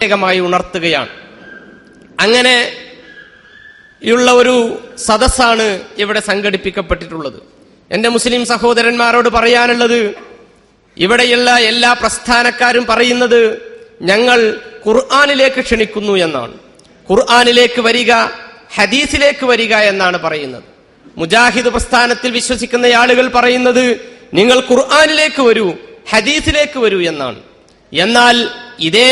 പ്രത്യേകമായി ഉണർത്തുകയാണ്. അങ്ങനെ ഉള്ള ഒരു സദസ്സാണ് ഇവിടെ സംഘടിപ്പിക്കപ്പെട്ടിട്ടുള്ളത്. എന്റെ മുസ്ലിം സഹോദരന്മാരോട് പറയാനുള്ളത്, ഇവിടെയുള്ള എല്ലാ പ്രസ്ഥാനക്കാരും പറയുന്നത് ഞങ്ങൾ ഖുർആനിലേക്ക് ക്ഷണിക്കുന്നു എന്നാണ്. ഖുർആനിലേക്ക് വരിക, ഹദീസിലേക്ക് വരിക എന്നാണ് പറയുന്നത്. മുജാഹിദ് പ്രസ്ഥാനത്തിൽ വിശ്വസിക്കുന്ന ആളുകൾ പറയുന്നത് നിങ്ങൾ ഖുർആനിലേക്ക് വരൂ, ഹദീസിലേക്ക് വരൂ എന്നാണ്. എന്നാൽ ഇതേ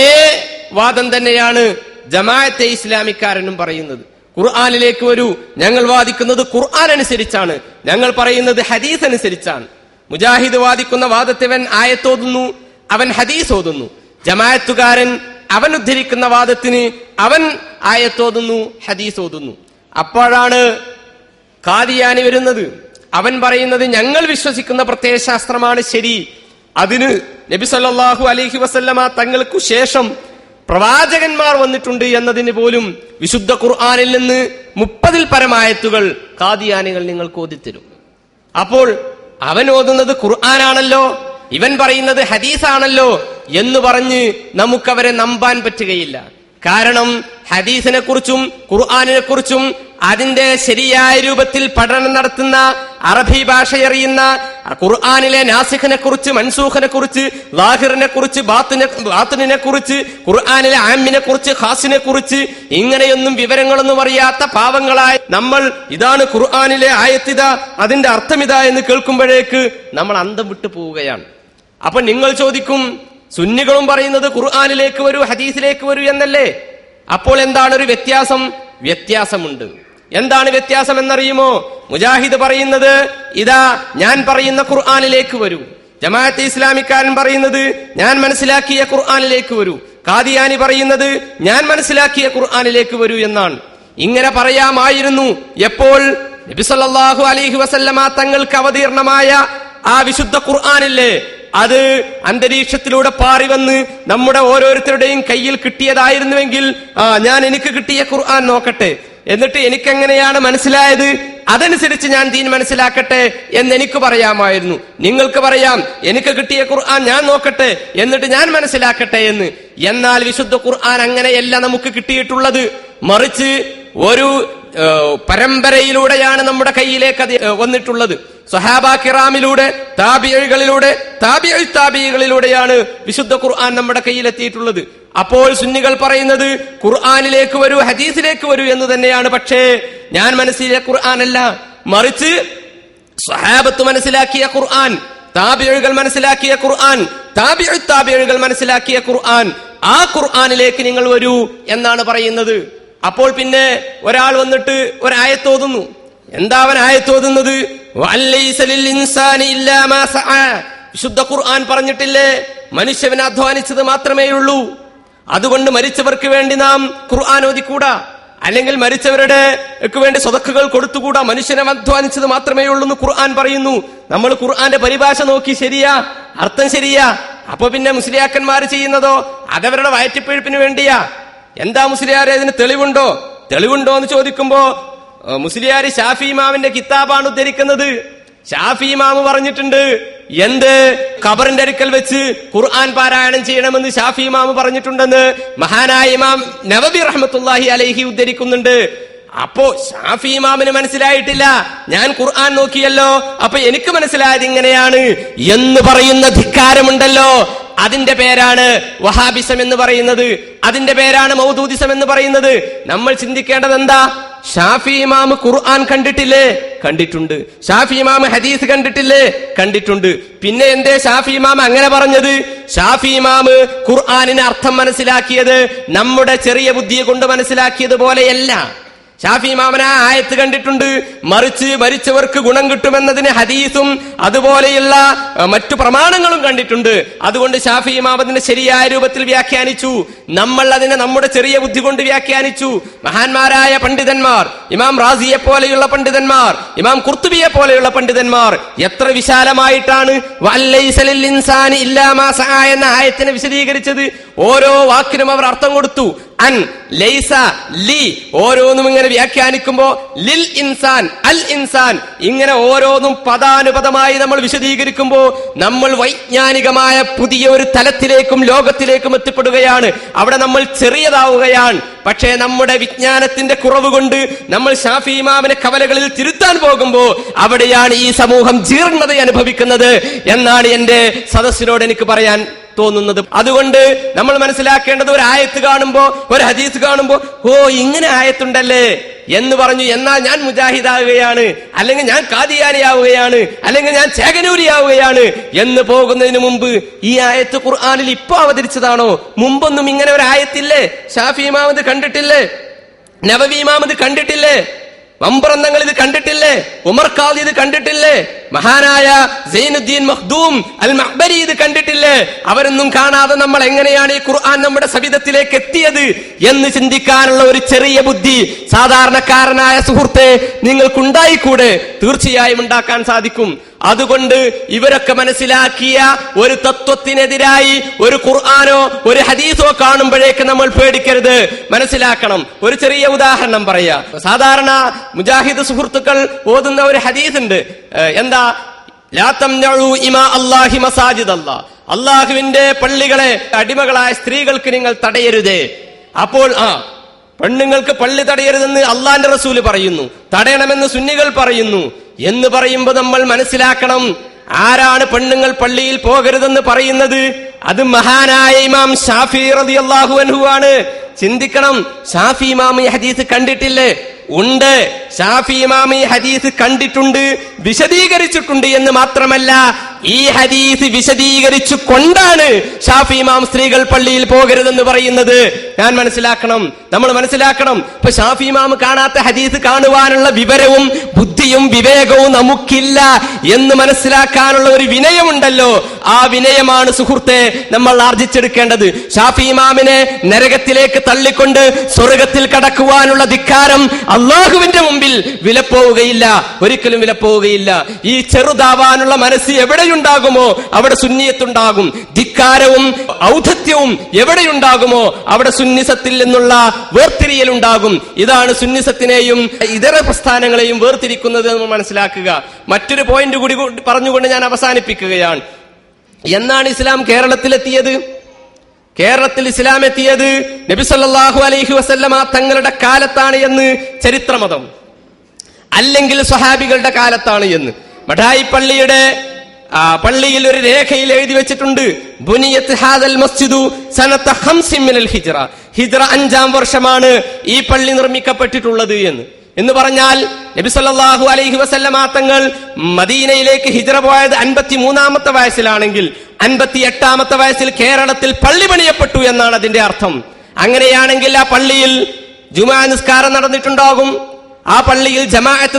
വാദം തന്നെയാണ് ജമാഅത്തെ ഇസ്ലാമിക്കാരനും പറയുന്നത്. ഖുർആനിലേക്ക് വരൂ, ഞങ്ങൾ വാദിക്കുന്നത് ഖുർആൻ അനുസരിച്ചാണ്, ഞങ്ങൾ പറയുന്നത് ഹദീസ് അനുസരിച്ചാണ്. മുജാഹിദ് വാദിക്കുന്ന വാദത്തിവൻ ആയത്തോതുന്നു, അവൻ ഹദീസ് ഓതുന്നു. ജമാഅത്തുകാരൻ അവൻ ഉദ്ധരിക്കുന്ന വാദത്തിന് അവൻ ആയത്തോതുന്നു, ഹദീസ് ഓതുന്നു. അപ്പോഴാണ് ഖാദിയാനി വരുന്നത്. അവൻ പറയുന്നത് ഞങ്ങൾ വിശ്വസിക്കുന്ന പ്രത്യയശാസ്ത്രമാണ് ശരി, അതിന് നബി സല്ലല്ലാഹു അലൈഹി വസല്ലമ തങ്ങൾക്കു ശേഷം പ്രവാചകന്മാർ വന്നിട്ടുണ്ട് എന്നതിന് പോലും വിശുദ്ധ ഖുർആനിൽ നിന്ന് 30-ൽ പരമായത്തുകൾ ഖാദിയാനികൾ നിങ്ങൾക്ക് ഓതിത്തരും. അപ്പോൾ അവൻ ഓതുന്നത് ഖുർആനാണല്ലോ, ഇവൻ പറയുന്നത് ഹദീസാണല്ലോ എന്ന് പറഞ്ഞ് നമുക്കവരെ നമ്പാൻ പറ്റുകയില്ല. കാരണം ഹദീസിനെ കുറിച്ചും ഖുർആനിനെ കുറിച്ചും അതിന്റെ ശരിയായ രൂപത്തിൽ പഠനം നടത്തുന്ന, അറബി ഭാഷയറിയുന്ന, ഖുർആനിലെ നാസിഖിനെ കുറിച്ച്, മൻസൂഖിനെ കുറിച്ച്, ലാഹിറിനെ കുറിച്ച്, ബാത്തിനെ കുറിച്ച്, ഖുർആനിലെ ആമിനെ കുറിച്ച്, ഖാസിനെ കുറിച്ച് ഇങ്ങനെയൊന്നും വിവരങ്ങളൊന്നും അറിയാത്ത പാവങ്ങളായ നമ്മൾ ഇതാണ് ഖുർആനിലെ ആയത്തിതാ, അതിന്റെ അർത്ഥമിതാ എന്ന് കേൾക്കുമ്പോഴേക്ക് നമ്മൾ അന്തം വിട്ടു പോവുകയാണ്. അപ്പൊ നിങ്ങൾ ചോദിക്കും, സുന്നികളും പറയുന്നത് ഖുർആനിലേക്ക് വരൂ, ഹദീസിലേക്ക് വരൂ എന്നല്ലേ? അപ്പോൾ എന്താണ് ഒരു വ്യത്യാസം? വ്യത്യാസമുണ്ട്. എന്താണ് വ്യത്യാസം എന്നറിയുമോ? മുജാഹിദ് പറയുന്നത് ഇതാ ഞാൻ പറയുന്ന ഖുർആനിലേക്ക് വരൂ, ജമാഅത്തെ ഇസ്ലാമിക്കാരൻ പറയുന്നത് ഞാൻ മനസ്സിലാക്കിയ ഖുർആനിലേക്ക് വരൂ, ഖാദിയാനി പറയുന്നത് ഞാൻ മനസ്സിലാക്കിയ ഖുർആനിലേക്ക് വരൂ എന്നാണ്. ഇങ്ങനെ പറയാമായിരുന്നു എപ്പോൾ നബി സല്ലല്ലാഹു അലൈഹി വസല്ലമ തങ്ങൾക്ക് അവതീർണമായ ആ വിശുദ്ധ ഖുർആനില്ലേ, അത് അന്തരീക്ഷത്തിലൂടെ പാറി വന്ന് നമ്മുടെ ഓരോരുത്തരുടെയും കയ്യിൽ കിട്ടിയതായിരുന്നുവെങ്കിൽ ഞാൻ എനിക്ക് കിട്ടിയ ഖുർആൻ നോക്കട്ടെ, എന്നിട്ട് എനിക്കെങ്ങനെയാണ് മനസ്സിലായത് അതനുസരിച്ച് ഞാൻ ദീൻ മനസ്സിലാക്കട്ടെ എന്ന് എനിക്ക് പറയാമായിരുന്നു. നിങ്ങൾക്ക് പറയാം എനിക്ക് കിട്ടിയ ഖുർആൻ ഞാൻ നോക്കട്ടെ എന്നിട്ട് ഞാൻ മനസ്സിലാക്കട്ടെ എന്ന്. എന്നാൽ വിശുദ്ധ ഖുർആൻ അങ്ങനെയല്ല നമുക്ക് കിട്ടിയിട്ടുള്ളത്. മറിച്ച് ഒരു പരമ്പരയിലൂടെയാണ് നമ്മുടെ കയ്യിലേക്ക് അത് വന്നിട്ടുള്ളത്. സഹാബാ കിറാമിലൂടെ, താബിഈകളിലൂടെ, താബിഈ താബിഈകളിലൂടെയാണ് വിശുദ്ധ ഖുർആൻ നമ്മുടെ കയ്യിലെത്തിയിട്ടുള്ളത്. അപ്പോൾ സുന്നികൾ പറയുന്നത് ഖുർആനിലേക്ക് വരൂ, ഹദീസിലേക്ക് വരൂ എന്ന് തന്നെയാണ്. പക്ഷേ ഞാൻ മനസ്സിലാക്കിയ ഖുർആൻ അല്ല, മറിച്ച് സഹാബത്ത് മനസ്സിലാക്കിയ ഖുർആൻ, താബിഈകൾ മനസ്സിലാക്കിയ ഖുർആൻ, താബിഈ താബിഈകൾ മനസ്സിലാക്കിയ ഖുർആൻ, ആ ഖുർആനിലേക്ക് നിങ്ങൾ വരൂ എന്നാണ് പറയുന്നത്. അപ്പോൾ പിന്നെ ഒരാൾ വന്നിട്ട് ഒരായത്തോതുന്നു. എന്താ അവൻ ആയത്തോതുന്നത്? വിശുദ്ധ ഖുർആൻ പറഞ്ഞിട്ടില്ലേ മനുഷ്യവൻ അധ്വാനിച്ചത് മാത്രമേ ഉള്ളൂ, അതുകൊണ്ട് മരിച്ചവർക്ക് വേണ്ടി നാം ഖുർആൻ ഓതിക്കൂടാ, അല്ലെങ്കിൽ മരിച്ചവരുടെ വേണ്ടി സ്വതക്കുകൾ കൊടുത്തുകൂടാ, മനുഷ്യനെ അധ്വാനിച്ചത് മാത്രമേ ഉള്ളൂ എന്ന് ഖുർആൻ പറയുന്നു. നമ്മൾ ഖുർആന്റെ പരിഭാഷ നോക്കി ശരിയാ, അർത്ഥം ശരിയാ. അപ്പൊ പിന്നെ മുസ്ലിയാക്കന്മാർ ചെയ്യുന്നതോ അതവരുടെ വയറ്റിപ്പഴുപ്പിന് വേണ്ടിയാ. എന്താ മുസ്ലിയാരെ ഇതിന് തെളിവുണ്ടോ എന്ന് ചോദിക്കുമ്പോ മുസ്ലിയാരി ഷാഫി ഇമാമിന്റെ കിതാബാണ് ഉദ്ധരിക്കുന്നത്. ഷാഫി ഇമാമ് പറഞ്ഞിട്ടുണ്ട്, എന്ത് ഖബറിന്റെ അടുക്കൽ വെച്ച് ഖുർആൻ പാരായണം ചെയ്യണമെന്ന് ഷാഫി ഇമാമ് പറഞ്ഞിട്ടുണ്ടെന്ന് മഹാനായ ഇമാം നവവി റഹ്മത്തുള്ളാഹി അലൈഹി ഉദ്ധരിക്കുന്നുണ്ട്. അപ്പോ ഷാഫി ഇമാമിന് മനസ്സിലായിട്ടില്ല, ഞാൻ ഖുർആൻ നോക്കിയല്ലോ, അപ്പൊ എനിക്ക് മനസ്സിലായത് ഇങ്ങനെയാണ് എന്ന് പറയുന്ന ധിക്കാരമുണ്ടല്ലോ, അതിന്റെ പേരാണ് വഹാബിസം എന്ന് പറയുന്നത്, അതിന്റെ പേരാണ് മൗദൂദിസം എന്ന് പറയുന്നത്. നമ്മൾ ചിന്തിക്കേണ്ടത് എന്താ? ഷാഫി ഇമാം ഖുർആൻ കണ്ടിട്ടില്ലേ? കണ്ടിട്ടുണ്ട്. ഷാഫി ഇമാം ഹദീസ് കണ്ടിട്ടില്ലേ? കണ്ടിട്ടുണ്ട്. പിന്നെ എന്തേ ഷാഫി ഇമാം അങ്ങനെ പറഞ്ഞത്? ഷാഫി ഇമാം ഖുർആനിന് അർത്ഥം മനസ്സിലാക്കിയത് നമ്മുടെ ചെറിയ ബുദ്ധിയെ കൊണ്ട് മനസ്സിലാക്കിയത് പോലെയല്ല. ഷാഫി ഇമാമന ആയത്ത് കണ്ടിട്ടുണ്ട്, മറിച്ച് മരിച്ചവർക്ക് ഗുണം കിട്ടുമെന്നതിന് ഹദീസും അതുപോലെയുള്ള മറ്റു പ്രമാണങ്ങളും കണ്ടിട്ടുണ്ട്. അതുകൊണ്ട് ഷാഫി ഇമാം അതിനെ ശരിയായ രൂപത്തിൽ വ്യാഖ്യാനിച്ചു, നമ്മൾ അതിനെ നമ്മുടെ ചെറിയ ബുദ്ധി കൊണ്ട് വ്യാഖ്യാനിച്ചു. മഹാന്മാരായ പണ്ഡിതന്മാർ, ഇമാം റാസിയെ പോലെയുള്ള പണ്ഡിതന്മാർ, ഇമാം ഖുർത്തുബിയെ പോലെയുള്ള പണ്ഡിതന്മാർ എത്ര വിശാലമായിട്ടാണ് വലൈസ ലിൽ ഇൻസാനി ഇല്ലാ മാ സഅ എന്ന ആയത്തിനെ വിശദീകരിച്ചത്. ഓരോ വാക്കിനും അവർ അർത്ഥം കൊടുത്തു. അൻ, ലൈസ, ലി, ഓരോന്നും ഇങ്ങനെ വ്യാഖ്യാനിക്കുമ്പോ ലിൽ ഇൻസാൻ, അൽ ഇൻസാൻ, ഇങ്ങനെ ഓരോന്നും പദാനുപദമായി നമ്മൾ വിശദീകരിക്കുമ്പോ നമ്മൾ വൈജ്ഞാനികമായ പുതിയ ഒരു തലത്തിലേക്കും ലോകത്തിലേക്കും എത്തിപ്പെടുകയാണ്. അവിടെ നമ്മൾ ചെറിയതാവുകയാണ്. പക്ഷേ നമ്മുടെ വിജ്ഞാനത്തിന്റെ കുറവ് കൊണ്ട് നമ്മൾ ഷാഫി ഇമാമിനെ കവലകളിൽ തിരുത്താൻ പോകുമ്പോ അവിടെയാണ് ഈ സമൂഹം ജീർണത അനുഭവിക്കുന്നത് എന്നാണ് എന്റെ സദസ്സിനോട് എനിക്ക് പറയാൻ തോന്നുന്നത്. അതുകൊണ്ട് നമ്മൾ മനസ്സിലാക്കേണ്ടത്, ഒരു ആയത്ത് കാണുമ്പോ, ഒരു ഹദീസ് കാണുമ്പോ, ഓ ഇങ്ങനെ ആയത്തുണ്ടല്ലേ എന്ന് പറഞ്ഞു എന്നാൽ ഞാൻ മുജാഹിദാവുകയാണ്, അല്ലെങ്കിൽ ഞാൻ ഖാദിയാനിയാവുകയാണ്, അല്ലെങ്കിൽ ഞാൻ ചേകനൂരിയാവുകയാണ് എന്ന് പോകുന്നതിന് മുമ്പ് ഈ ആയത്ത് ഖുർആനിൽ ഇപ്പൊ അവതരിച്ചതാണോ? മുമ്പൊന്നും ഇങ്ങനെ ഒരു ആയത്തില്ലേ? ഷാഫി ഇമാം ഇത് കണ്ടിട്ടില്ലേ? നവവി ഇമാം ഇത് കണ്ടിട്ടില്ലേ? വമ്പ്രന്തങ്ങൾ ഇത് കണ്ടിട്ടില്ലേ? ഉമർ ഖാദി ഇത് കണ്ടിട്ടില്ലേ? മഹാനായ സൈനുദ്ദീൻ മഖ്ദൂം അൽ മഅ്ബരി ഇത് കണ്ടിട്ടില്ലേ? അവരൊന്നും കാണാതെ നമ്മൾ എങ്ങനെയാണ് ഈ ഖുർആൻ നമ്മുടെ സവിധത്തിലേക്ക് എത്തിയത് എന്ന് ചിന്തിക്കാനുള്ള ഒരു ചെറിയ ബുദ്ധി സാധാരണക്കാരനായ സുഹൃത്തെ നിങ്ങൾക്കുണ്ടായിക്കൂടെ? തീർച്ചയായും ഉണ്ടാക്കാൻ സാധിക്കും. അതുകൊണ്ട് ഇവരൊക്കെ മനസ്സിലാക്കിയ ഒരു തത്വത്തിനെതിരായി ഒരു ഖുർആനോ ഒരു ഹദീസോ കാണുമ്പോഴേക്ക് നമ്മൾ പേടിക്കരുത്, മനസ്സിലാക്കണം. ഒരു ചെറിയ ഉദാഹരണം പറയാ. സാധാരണ മുജാഹിദ് സുഹൃത്തുക്കൾ ഓതുന്ന ഒരു ഹദീസ് ഉണ്ട്. എന്താ? ലാ തംനഉ ഇമാ അല്ലാഹി മസാജിദ് അല്ലാഹ്, അല്ലാഹുവിന്റെ പള്ളികളെ അടിമകളായ സ്ത്രീകൾക്ക് നിങ്ങൾ തടയരുതേ. അപ്പോൾ പെണ്ണുങ്ങൾക്ക് പള്ളി തടയരുതെന്ന് അള്ളാന്റെ റസൂല് പറയുന്നു, തടയണമെന്ന് സുന്നികൾ പറയുന്നു എന്ന് പറയുമ്പോൾ നമ്മൾ മനസ്സിലാക്കണം, ആരാണ് പെണ്ണുങ്ങൾ പള്ളിയിൽ പോകരുതെന്ന് പറയുന്നത്? അത് മഹാനായ ഇമാം ഷാഫി റളിയല്ലാഹു അൻഹു ആണ്. ചിന്തിക്കണം, ഷാഫി ഇമാം ഈ ഹദീസ് കണ്ടിട്ടില്ലേ? ഉണ്ട്. ഷാഫി ഇമാം ഈ ഹദീസ് കണ്ടിട്ടുണ്ട്, വിശദീകരിച്ചിട്ടുണ്ട് എന്ന് മാത്രമല്ല ഈ ഹദീസ് വിശദീകരിച്ചു കൊണ്ടാണ് ഷാഫി ഇമാം സ്ത്രീകൾ പള്ളിയിൽ പോകരുതെന്ന് പറയുന്നത്. ഞാൻ മനസ്സിലാക്കണം, നമ്മൾ മനസ്സിലാക്കണം. ഇപ്പൊ ഷാഫി ഇമാം കാണാത്ത ഹദീസ് കാണുവാനുള്ള വിവരവും ബുദ്ധിയും വിവേകവും നമുക്കില്ല എന്ന് മനസ്സിലാക്കാനുള്ള ഒരു വിനയമുണ്ടല്ലോ, ആ വിനയമാണ് സുഹൃത്തെ നമ്മൾ ആർജിച്ചെടുക്കേണ്ടത്. ഷാഫി ഇമാമിനെ നരകത്തിലേക്ക് തള്ളിക്കൊണ്ട് സ്വർഗത്തിൽ കടക്കുവാനുള്ള ധിക്കാരം അള്ളാഹുവിന്റെ മുമ്പിൽ വിലപ്പോവുകയില്ല, ഒരിക്കലും വിലപ്പോവുകയില്ല. ഈ ചെറുതാവാനുള്ള മനസ്സ് എവിടെയുണ്ടാകുമോ അവിടെ സുന്നിയത്തുണ്ടാകും. ധിക്കാരവും ഔദ്ധത്യവും എവിടെയുണ്ടാകുമോ അവിടെ സുന്നിസത്തിൽ നിന്നുള്ള വേർതിരിയൽ ഉണ്ടാകും. ഇതാണ് സുന്നിസത്തിനെയും ഇതര പ്രസ്ഥാനങ്ങളെയും വേർതിരിക്കുന്നത് എന്ന് മനസ്സിലാക്കുക. മറ്റൊരു പോയിന്റ് കൂടി പറഞ്ഞുകൊണ്ട് ഞാൻ അവസാനിപ്പിക്കുകയാണ്. എന്നാണ് ഇസ്ലാം കേരളത്തിലെത്തിയത്? കേരളത്തിൽ ഇസ്ലാം എത്തിയത് നബി സല്ലല്ലാഹു അലൈഹി വസല്ലമ തങ്ങളുടെ കാലത്താണ് എന്ന് ചരിത്രമതം, അല്ലെങ്കിൽ സ്വഹാബികളുടെ കാലത്താണ് എന്ന്. മഠായി പള്ളിയിൽ ഒരു രേഖയിൽ എഴുതി വെച്ചിട്ടുണ്ട്, ബുനിയത്ത് ഹാദൽ മസ്ജിദു സനത 5 മിനൽ ഹിജ്റ, ഹിജ്റ 5-ാം വർഷമാണ് ഈ പള്ളി നിർമ്മിക്കപ്പെട്ടിട്ടുള്ളത് എന്ന് പറഞ്ഞാൽ നബി സല്ലല്ലാഹു അലൈഹി വസല്ലമ തങ്ങൾ മദീനയിലേക്ക് ഹിജ്റ പോയത് 53-ാമത്തെ വയസ്സിലാണെങ്കിൽ 58-ാമത്തെ വയസ്സിൽ കേരളത്തിൽ പള്ളി പണിയപ്പെട്ടു എന്നാണ് അതിന്റെ അർത്ഥം. അങ്ങനെയാണെങ്കിൽ ആ പള്ളിയിൽ ജുമാ നിസ്കാരം നടന്നിട്ടുണ്ടാകും, ആ പള്ളിയിൽ ജമാഅത്ത്